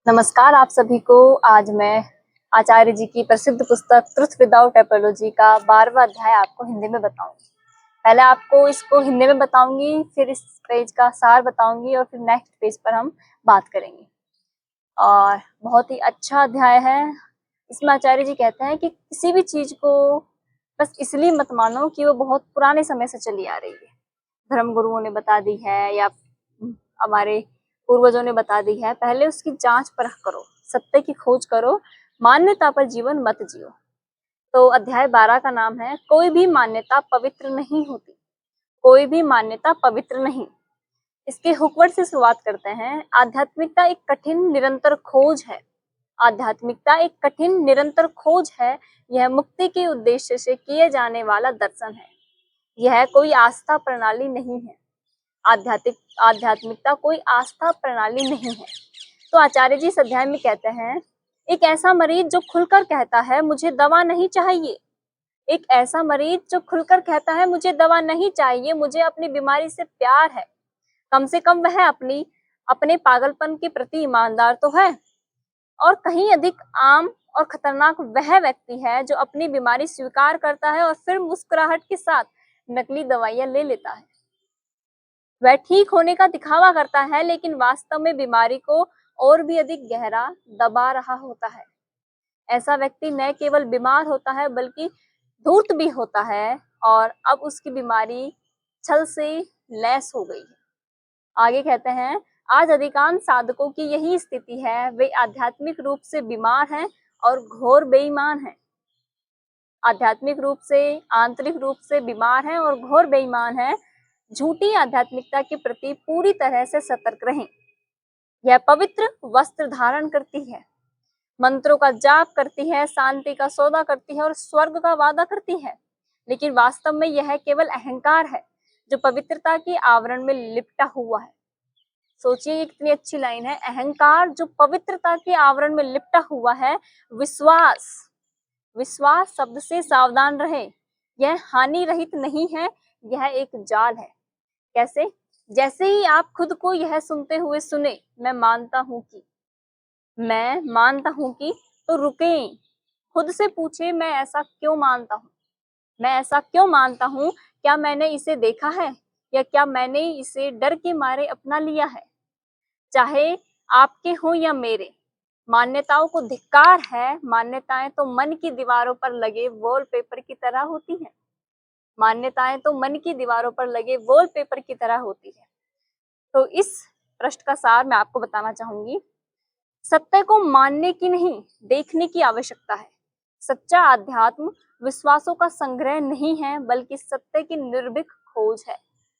नमस्कार आप सभी को। आज मैं आचार्य जी की प्रसिद्ध पुस्तक ट्रुथ विदाउट एपोलॉजी का 12वां अध्याय आपको हिंदी में बताऊंगी। पहले आपको इसको हिंदी में बताऊंगी, फिर इस पेज का सार बताऊंगी और फिर नेक्स्ट पेज पर हम बात करेंगे। और बहुत ही अच्छा अध्याय है। इसमें आचार्य जी कहते हैं कि किसी भी चीज को बस इसलिए मत मानो कि वो बहुत पुराने समय से चली आ रही है, धर्म गुरुओं ने बता दी है या हमारे पूर्वजों ने बता दी है। पहले उसकी जांच परख करो, सत्य की खोज करो, मान्यता पर जीवन मत जियो। तो अध्याय 12 का नाम है कोई भी मान्यता पवित्र नहीं होती। कोई भी मान्यता पवित्र नहीं। इसके हुकवर्ड से शुरुआत करते हैं। आध्यात्मिकता एक कठिन निरंतर खोज है। आध्यात्मिकता एक कठिन निरंतर खोज है। यह मुक्ति के उद्देश्य से किए जाने वाला दर्शन है। यह कोई आस्था प्रणाली नहीं है। आध्यात्मिकता कोई आस्था प्रणाली नहीं है। तो आचार्य जी इस अध्याय में कहते हैं, एक ऐसा मरीज जो खुलकर कहता है मुझे दवा नहीं चाहिए, एक ऐसा मरीज जो खुलकर कहता है मुझे दवा नहीं चाहिए, मुझे अपनी बीमारी से प्यार है, कम से कम वह अपने पागलपन के प्रति ईमानदार तो है। और कहीं अधिक आम और खतरनाक वह व्यक्ति है जो अपनी बीमारी स्वीकार करता है और फिर मुस्कुराहट के साथ नकली दवाइयां ले लेता है। वह ठीक होने का दिखावा करता है लेकिन वास्तव में बीमारी को और भी अधिक गहरा दबा रहा होता है। ऐसा व्यक्ति न केवल बीमार होता है बल्कि धूर्त भी होता है और अब उसकी बीमारी छल से लैस हो गई है। आगे कहते हैं, आज अधिकांश साधकों की यही स्थिति है। वे आध्यात्मिक रूप से बीमार हैं और घोर बेईमान हैं। आध्यात्मिक रूप से, आंतरिक रूप से बीमार हैं और घोर बेईमान हैं। झूठी आध्यात्मिकता के प्रति पूरी तरह से सतर्क रहें। यह पवित्र वस्त्र धारण करती है, मंत्रों का जाप करती है, शांति का सौदा करती है और स्वर्ग का वादा करती है, लेकिन वास्तव में यह केवल अहंकार है जो पवित्रता के आवरण में लिपटा हुआ है। सोचिए, ये कितनी अच्छी लाइन है। अहंकार जो पवित्रता के आवरण में लिपटा हुआ है। विश्वास, विश्वास शब्द से सावधान रहे। यह हानि रहित नहीं है, यह एक जाल है। कैसे? जैसे ही आप खुद को यह सुनते हुए सुने, मैं मानता हूं कि, तो रुके, खुद से पूछे मैं ऐसा क्यों मानता हूं? मैं ऐसा क्यों मानता हूं? क्या मैंने इसे देखा है या क्या मैंने इसे डर के मारे अपना लिया है? चाहे आपके हों या मेरे, मान्यताओं को धिक्कार है। मान्यताएं तो मन की दीवारों पर लगे वॉलपेपर की तरह होती हैं। मान्यताएं तो मन की दीवारों पर लगे वॉलपेपर की तरह होती है। तो इस पृष्ठ का सार मैं आपको बताना चाहूंगी। सत्य को मानने की नहीं, देखने की आवश्यकता है। सच्चा अध्यात्म विश्वासों का संग्रह नहीं है बल्कि सत्य की निर्भीक खोज है।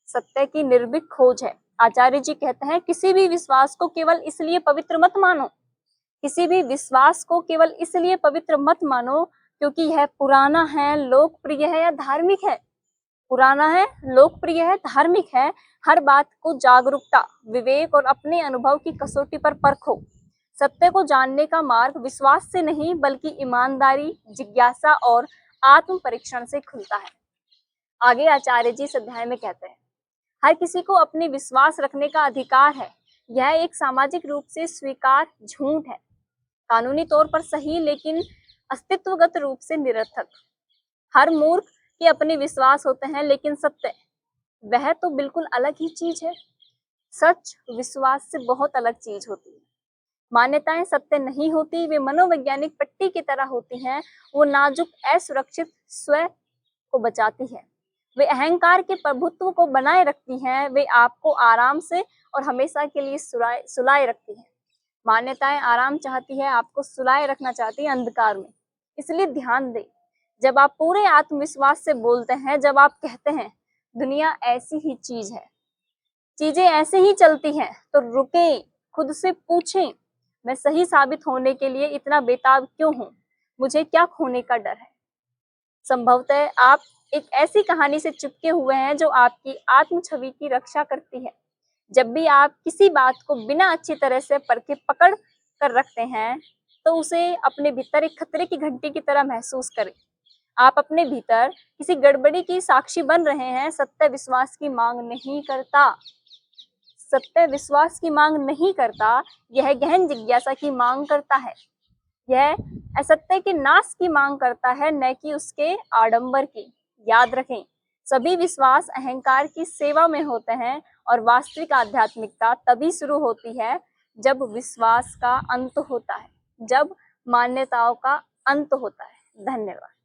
सत्य की निर्भीक खोज है। आचार्य जी कहते हैं, किसी भी विश्वास को केवल इसलिए पवित्र मत मानो, किसी भी विश्वास को केवल इसलिए पवित्र मत मानो क्योंकि यह पुराना है, लोकप्रिय है या धार्मिक है। पुराना है, लोकप्रिय है, धार्मिक है। हर बात को जागरूकता, विवेक और अपने अनुभव की कसौटी पर परखो। सत्य को जानने का मार्ग विश्वास से नहीं बल्कि ईमानदारी, जिज्ञासा और आत्म परीक्षण से खुलता है। आगे आचार्य जी इस अध्याय में कहते हैं, हर किसी को अपने विश्वास रखने का अधिकार है। यह एक सामाजिक रूप से स्वीकार झूठ है, कानूनी तौर पर सही लेकिन अस्तित्वगत रूप से निरर्थक। हर मूर्ख के अपने विश्वास होते हैं लेकिन सत्य, वह तो बिल्कुल अलग ही चीज है। सच विश्वास से बहुत अलग चीज होती है। मान्यताएं सत्य नहीं होती, वे मनोवैज्ञानिक पट्टी की तरह होती हैं। वो नाजुक असुरक्षित स्व को बचाती है। वे अहंकार के प्रभुत्व को बनाए रखती हैं। वे आपको आराम से और हमेशा के लिए सुलाए रखती हैं। मान्यताएं आराम चाहती है, आपको सुलाए रखना चाहती है अंधकार में। इसलिए ध्यान दें, जब आप पूरे आत्मविश्वास से बोलते हैं, जब आप कहते हैं दुनिया ऐसी ही चीज है, चीजें ऐसे ही चलती हैं, तो रुकें, खुद से पूछें, मैं सही साबित होने के लिए इतना बेताब क्यों हूं? मुझे क्या खोने का डर है? संभवतः आप एक ऐसी कहानी से चिपके हुए हैं जो आपकी आत्म छवि की रक्षा करती है। जब भी आप किसी बात को बिना अच्छी तरह से परखे पकड़ कर रखते हैं, तो उसे अपने भीतर एक खतरे की घंटी की तरह महसूस करें। आप अपने भीतर किसी गड़बड़ी की साक्षी बन रहे हैं। सत्य विश्वास की मांग नहीं करता, सत्य विश्वास की मांग नहीं करता, यह गहन जिज्ञासा की मांग करता है। यह असत्य के नाश की मांग करता है, न कि उसके आडंबर की। याद रखें, सभी विश्वास अहंकार की सेवा में होते हैं और वास्तविक आध्यात्मिकता तभी शुरू होती है जब विश्वास का अंत होता है, जब मान्यताओं का अंत होता है। धन्यवाद।